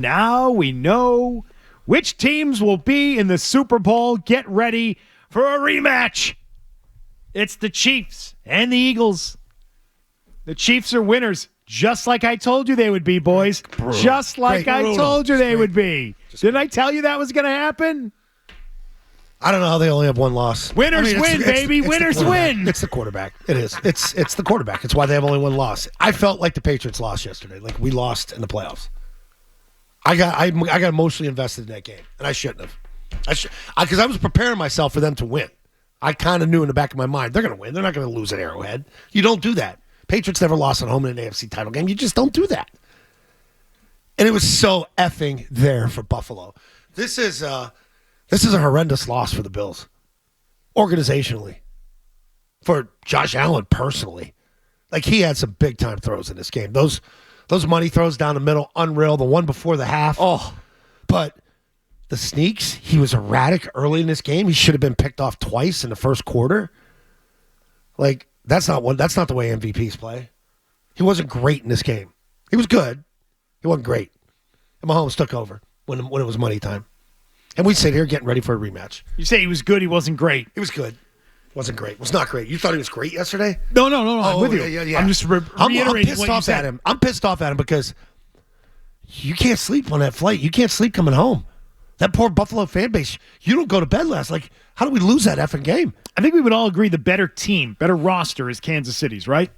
Now we know which teams will be in the Super Bowl. Get ready for a rematch. It's the Chiefs and the Eagles. The Chiefs are winners, just like I told you they would be, boys. Brutal. Just like I told you they would be. Didn't I tell you that was going to happen? I don't know how they only have one loss. Winners win, baby. Winners win. It's the quarterback. It is. It's the quarterback. It's why they have only one loss. I felt like the Patriots lost yesterday. Like we lost in the playoffs. I got emotionally invested in that game, and I shouldn't have. Because I was preparing myself for them to win. I kind of knew in the back of my mind they're going to win. They're not going to lose at Arrowhead. You don't do that. Patriots never lost at home in an AFC title game. You just don't do that. And it was so effing there for Buffalo. This is a horrendous loss for the Bills, organizationally. For Josh Allen personally, like he had some big time throws in this game. Those money throws down the middle, unreal. The one before the half. Oh, but the sneaks, he was erratic early in this game. He should have been picked off twice in the first quarter. Like that's not the way MVPs play. He wasn't great in this game. He was good. He wasn't great. And Mahomes took over when it was money time. And we sit here getting ready for a rematch. You say he was good, he wasn't great. He was good. Wasn't great. Was not great. You thought he was great yesterday? No. I'm with you. Yeah. I'm just reiterating I'm pissed what you off said. at him. I'm pissed off at him because you can't sleep on that flight. You can't sleep coming home. That poor Buffalo fan base, you don't go to bed last. Like, how do we lose that effing game? I think we would all agree the better team, better roster is Kansas City's, right?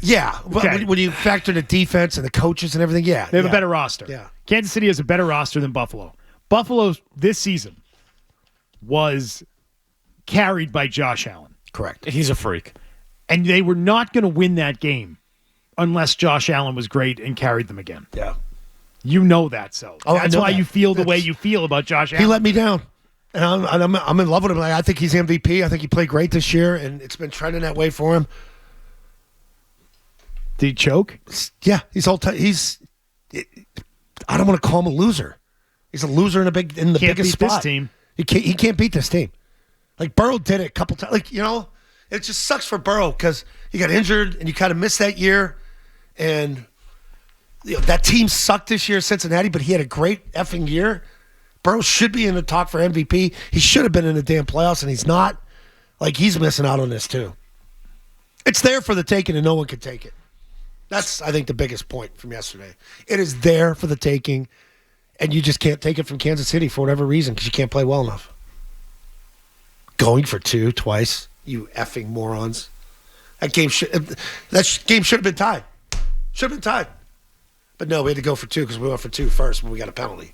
Yeah. Okay. When you factor the defense and the coaches and everything, yeah. They have a better roster. Yeah. Kansas City has a better roster than Buffalo. Buffalo this season was carried by Josh Allen. Correct. He's a freak. And they were not going to win that game unless Josh Allen was great and carried them again. Yeah. You know that, so. Oh, that's why you feel the way you feel about Josh Allen. He let me down. And I'm in love with him. Like, I think he's MVP. I think he played great this year, and it's been trending that way for him. Did he choke? Yeah. He's all I don't want to call him a loser. He's a loser in the biggest spot. This team. He can't beat this team. Like Burrow did it a couple times. Like, it just sucks for Burrow because he got injured and you kind of missed that year. And that team sucked this year, Cincinnati, but he had a great effing year. Burrow should be in the talk for MVP. He should have been in the damn playoffs, and he's not. Like, he's missing out on this too. It's there for the taking, and no one can take it. That's, I think, the biggest point from yesterday. It is there for the taking. And you just can't take it from Kansas City for whatever reason because you can't play well enough. Going for two twice, you effing morons. That game should have been tied. Should have been tied. But no, we had to go for two because we went for two first, but we got a penalty.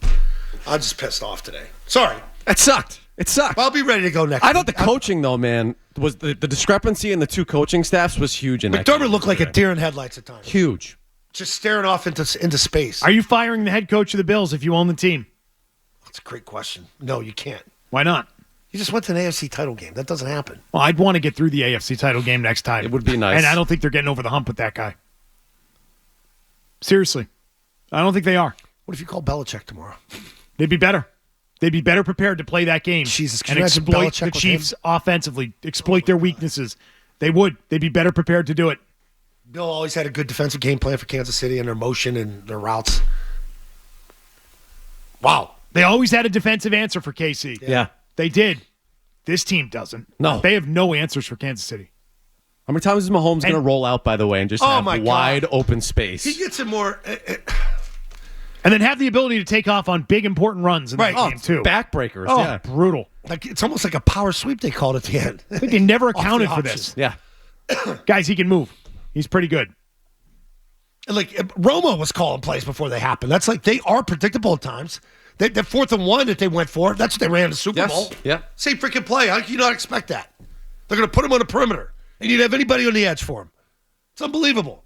I'm just pissed off today. Sorry. It sucked. Well, I'll be ready to go next I thought week. the coaching, though, man, was the discrepancy in the two coaching staffs was huge in that McDermott game. looked like a deer in headlights at times. Huge. Just staring off into space. Are you firing the head coach of the Bills if you own the team? That's a great question. No, you can't. Why not? You just went to an AFC title game. That doesn't happen. Well, I'd want to get through the AFC title game next time. It would be nice. And I don't think they're getting over the hump with that guy. Seriously. I don't think they are. What if you call Belichick tomorrow? They'd be better. They'd be better prepared to play that game. Jesus, can and you imagine exploit Belichick the with Chiefs him? offensively, exploit their weaknesses. They would. They'd be better prepared to do it. Bill always had a good defensive game plan for Kansas City and their motion and their routes. Wow. They always had a defensive answer for KC. Yeah. They did. This team doesn't. No. They have no answers for Kansas City. How many times is Mahomes going to roll out, by the way, and just have wide open space? He gets it more. And then have the ability to take off on big, important runs in that game, too. Backbreakers, Oh, yeah. brutal. Like it's almost like a power sweep they called at the end. I think they never Off the accounted for options. this. Yeah. Guys, he can move. He's pretty good. And like Romo was calling plays before they happened. That's like they are predictable at times. That 4th and 1 that they went for, that's what they ran in the Super Bowl. Yeah. Same freaking play. How can you not expect that? They're going to put him on the perimeter, and you'd have anybody on the edge for him. It's unbelievable.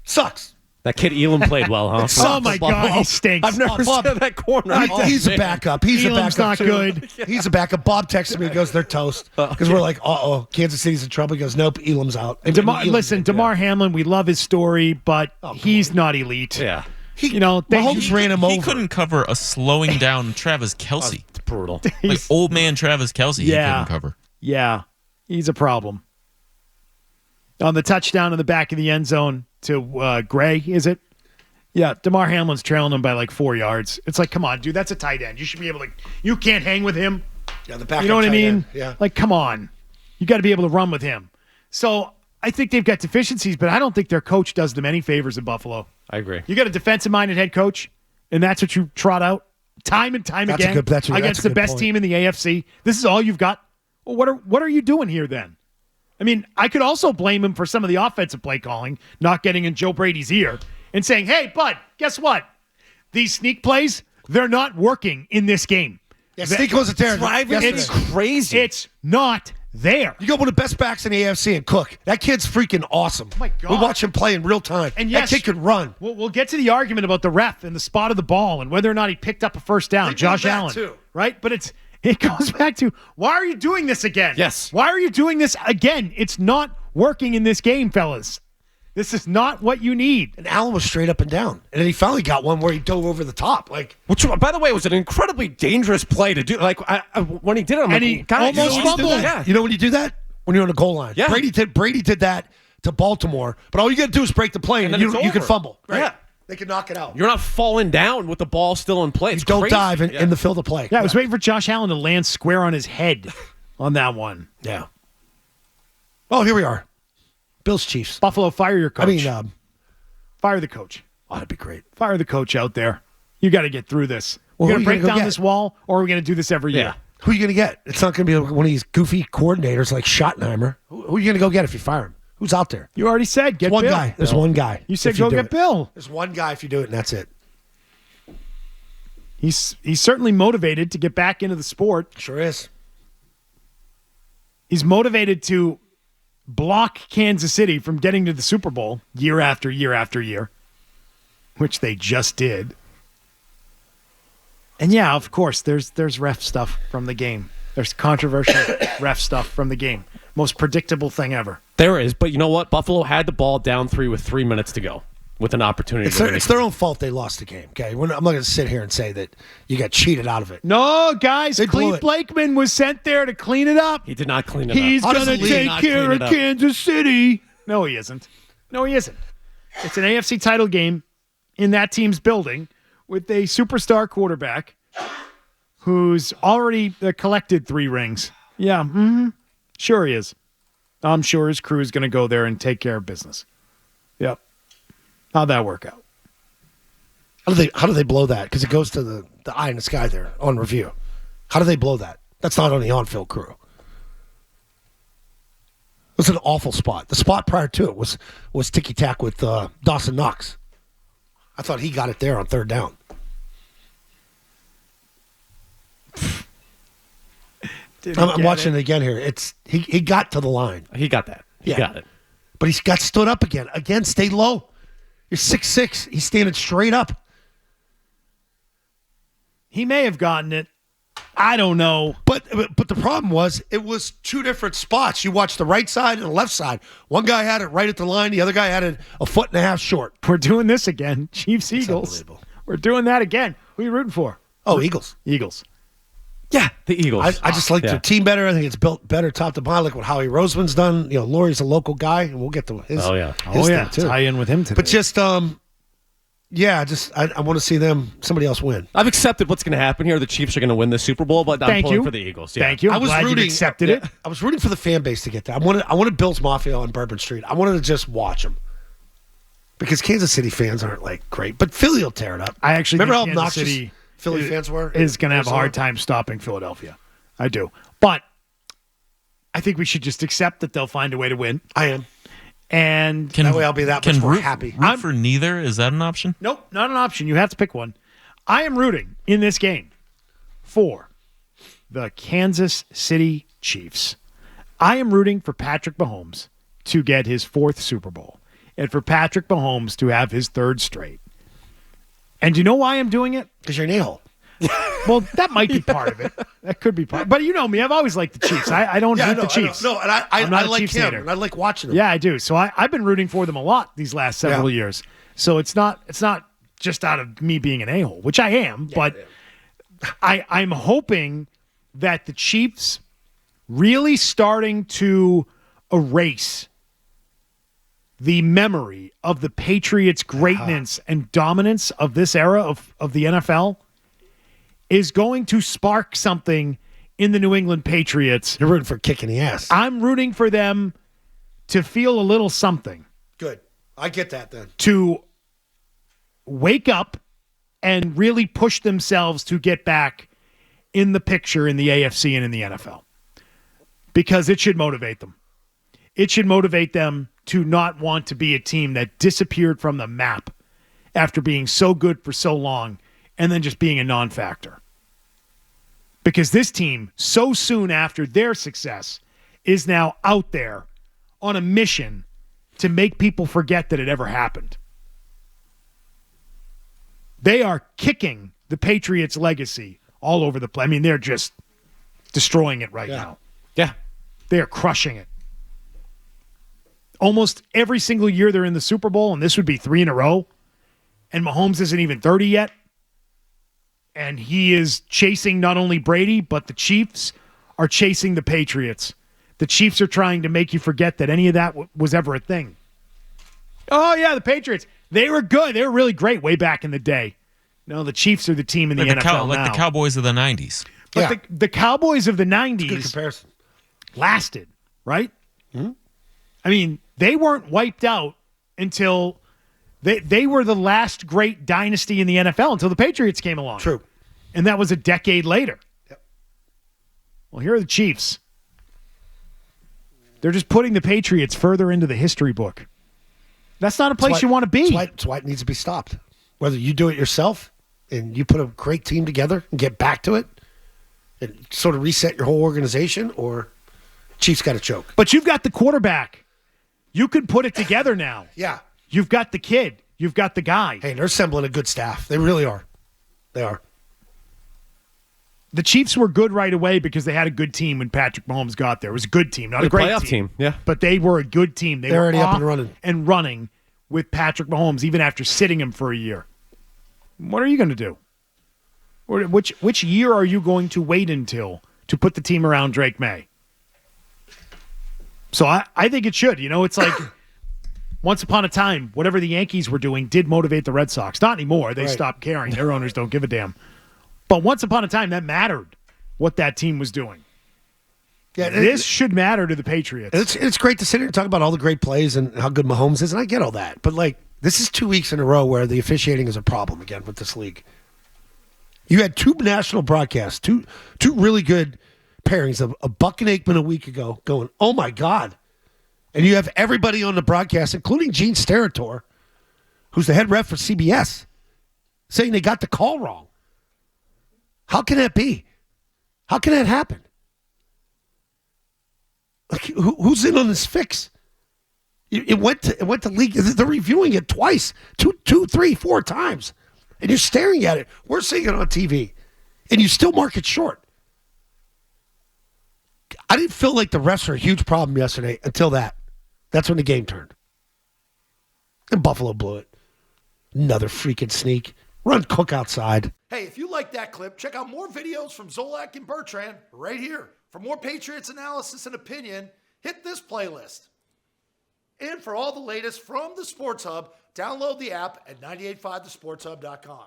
Sucks. That kid Elam played well, huh? Oh, my God, he stinks. I've never seen that corner. He's a backup. He's Elam's a backup. not good. He's a backup. Bob texted me. He goes, they're toast. Because we're like, uh-oh, Kansas City's in trouble. He goes, nope, Elam's out. And DeMar Hamlin, we love his story, but he's not elite. Yeah. Mahomes ran him over. He couldn't cover a slowing down Travis Kelce. It's brutal. Like old man Travis Kelce, he Yeah. couldn't cover. Yeah, he's a problem. On the touchdown in the back of the end zone to Gray, is it? Yeah, DeMar Hamlin's trailing him by like 4 yards. It's like, come on, dude, that's a tight end. You should be able to. You can't hang with him. Yeah, the backup You know what I tight mean? end. Yeah. Like, come on. You got to be able to run with him. So I think they've got deficiencies, but I don't think their coach does them any favors in Buffalo. I agree. You got a defensive-minded head coach, and that's what you trot out time and time again against the best team in the AFC. This is all you've got. Well, what are you doing here then? I mean, I could also blame him for some of the offensive play calling, not getting in Joe Brady's ear, and saying, hey, bud, guess what? These sneak plays, they're not working in this game. Yeah, sneak wasn't there. It's crazy. It's not there. You got one of the best backs in the AFC and Cook. That kid's freaking awesome. Oh my God. We watch him play in real time. And yes, that kid could run. We'll get to the argument about the ref and the spot of the ball and whether or not he picked up a first down, Josh Allen. Too. Right? But it goes back to, why are you doing this again? Yes. Why are you doing this again? It's not working in this game, fellas. This is not what you need. And Allen was straight up and down. And then he finally got one where he dove over the top. Which, by the way, was an incredibly dangerous play to do. Like, when he did it, I'm And like, he God, almost fumbled. Yeah. You know when you do that? When you're on the goal line. Yeah. Brady did that to Baltimore. But all you got to do is break the play and then you it's can over. fumble. Right? Yeah. They can knock it out. You're not falling down with the ball still in play. You It's don't crazy. dive in the field of play. Yeah, I was waiting for Josh Allen to land square on his head on that one. Yeah. Oh, here we are. Bills Chiefs. Buffalo, fire your coach. I mean, fire the coach. oh, that'd be great. Fire the coach out there. You got to get through this. Well, We're who going to are you break gonna down go this get? wall, or are we going to do this every year? Who are you going to get? It's not going to be one of these goofy coordinators like Schottenheimer. Who are you going to go get if you fire him? Who's out there? You already said get One Bill. guy. There's one guy. You said if go do get it. Bill. There's one guy if you do it, and that's it. He's certainly motivated to get back into the sport. Sure is. He's motivated to block Kansas City from getting to the Super Bowl year after year after year, which they just did. And yeah, of course, there's ref stuff from the game. There's controversial ref stuff from the game. Most predictable thing ever. There is, but you know what? Buffalo had the ball down 3 with 3 minutes to go with an opportunity. It's their own fault they lost the game. Okay, I'm not going to sit here and say that you got cheated out of it. No, guys, They blew Cleve it. Blakeman was sent there to clean it up. He did not clean it He's up. going to Honestly, take not care clean of it up. Kansas City. No, he isn't. No, he isn't. It's an AFC title game in that team's building with a superstar quarterback who's already collected 3 rings. Yeah, sure he is. I'm sure his crew is going to go there and take care of business. Yep. How'd that work out? How do they blow that? Because it goes to the eye in the sky there on review. How do they blow that? That's not on the on-field crew. It was an awful spot. The spot prior to it was ticky-tack with Dawson Knox. I thought he got it there on 3rd down. I'm watching it again here. He got to the line. He got that. He got it. But he's got stood up again. Again, stay low. You're 6'6". He's standing straight up. He may have gotten it. I don't know. But the problem was it was 2 different spots. You watched the right side and the left side. One guy had it right at the line. The other guy had it a foot and a half short. We're doing this again. Chiefs, Eagles. unbelievable. We're doing that again. Who are you rooting for? Oh, Eagles. Eagles. Yeah, the Eagles. I just like their team better. I think it's built better top to bottom, like what Howie Roseman's done. You know, Laurie's a local guy, and we'll get to his. Oh, yeah. his Oh, yeah. thing, too. Tie in with him today. But just, I want to see somebody else win. I've accepted what's going to happen here. The Chiefs are going to win the Super Bowl, but I'm Thank pulling you for the Eagles. Yeah. Thank you. I'm glad you accepted it. I was rooting for the fan base to get that. I wanted Bill's Mafia on Bourbon Street. I wanted to just watch them. Because Kansas City fans aren't like great, but Philly will tear it up. I actually remember how think Kansas obnoxious City Philly fans were. is going to have a Arizona? hard time stopping Philadelphia. I do. But I think we should just accept that they'll find a way to win. I am. And That way I'll be that much more happy. Root for neither? Is that an option? nope, not an option. You have to pick one. I am rooting in this game for the Kansas City Chiefs. I am rooting for Patrick Mahomes to get his 4th Super Bowl and for Patrick Mahomes to have his 3rd straight. And do you know why I'm doing it? Because you're an a-hole. Well, that might be part of it. That could be part. But you know me, I've always liked the Chiefs. I don't hate the Chiefs. No, and I'm not I a like Chiefs him, hater. and I like watching him. Yeah, I do. So I've been rooting for them a lot these last several years. So it's not just out of me being an a-hole, which I am, but I'm hoping that the Chiefs really starting to erase the memory of the Patriots' greatness and dominance of this era of the NFL is going to spark something in the New England Patriots. You're rooting for kicking the ass. I'm rooting for them to feel a little something. Good. I get that then. To wake up and really push themselves to get back in the picture in the AFC and in the NFL. Because it should motivate them. It should motivate them to not want to be a team that disappeared from the map after being so good for so long and then just being a non-factor. Because this team, so soon after their success, is now out there on a mission to make people forget that it ever happened. They are kicking the Patriots' legacy all over the place. I mean, they're just destroying it right now. Yeah. They are crushing it. Almost every single year they're in the Super Bowl, and this would be 3 in a row, and Mahomes isn't even 30 yet, and he is chasing not only Brady, but the Chiefs are chasing the Patriots. The Chiefs are trying to make you forget that any of that was ever a thing. Oh, yeah, the Patriots. They were good. They were really great way back in the day. No, the Chiefs are the team in the NFL now. Like the Cowboys of the 90s. But the Cowboys of the 90s good comparison. lasted, right? Mm-hmm. I mean, they weren't wiped out until they were the last great dynasty in the NFL until the Patriots came along. True. And that was a decade later. Yep. Well, here are the Chiefs. They're just putting the Patriots further into the history book. That's not a place you want to be. That's why it needs to be stopped. Whether you do it yourself and you put a great team together and get back to it and sort of reset your whole organization, or Chiefs got to choke. But you've got the quarterback. You can put it together now. Yeah. You've got the kid. You've got the guy. Hey, they're assembling a good staff. They really are. They are. The Chiefs were good right away because they had a good team when Patrick Mahomes got there. It was a good team, not a great playoff team. Yeah. But they were a good team. They were already off up and running. And running with Patrick Mahomes, even after sitting him for a year. What are you going to do? Which year are you going to wait until to put the team around Drake May? So I think it should. You know, it's like once upon a time, whatever the Yankees were doing did motivate the Red Sox. Not anymore. They stopped caring. Their owners don't give a damn. But once upon a time, that mattered, what that team was doing. Yeah, this should matter to the Patriots. It's great to sit here and talk about all the great plays and how good Mahomes is, and I get all that. But, like, this is 2 weeks in a row where the officiating is a problem again with this league. You had 2 national broadcasts, two really good pairings of Buck and Aikman a week ago going, oh, my God. And you have everybody on the broadcast, including Gene Steratore, who's the head ref for CBS, saying they got the call wrong. How can that be? How can that happen? Like, who's in on this fix? It went to league. They're reviewing it twice, two, 3, 4 times, and you're staring at it. We're seeing it on TV, and you still mark it short. I didn't feel like the refs were a huge problem yesterday until that. That's when the game turned, and Buffalo blew it. Another freaking sneak. Run Cook outside. Hey, if you like that clip, check out more videos from Zolak and Bertrand right here. For more Patriots analysis and opinion, hit this playlist. And for all the latest from the Sports Hub, download the app at 985thesportshub.com.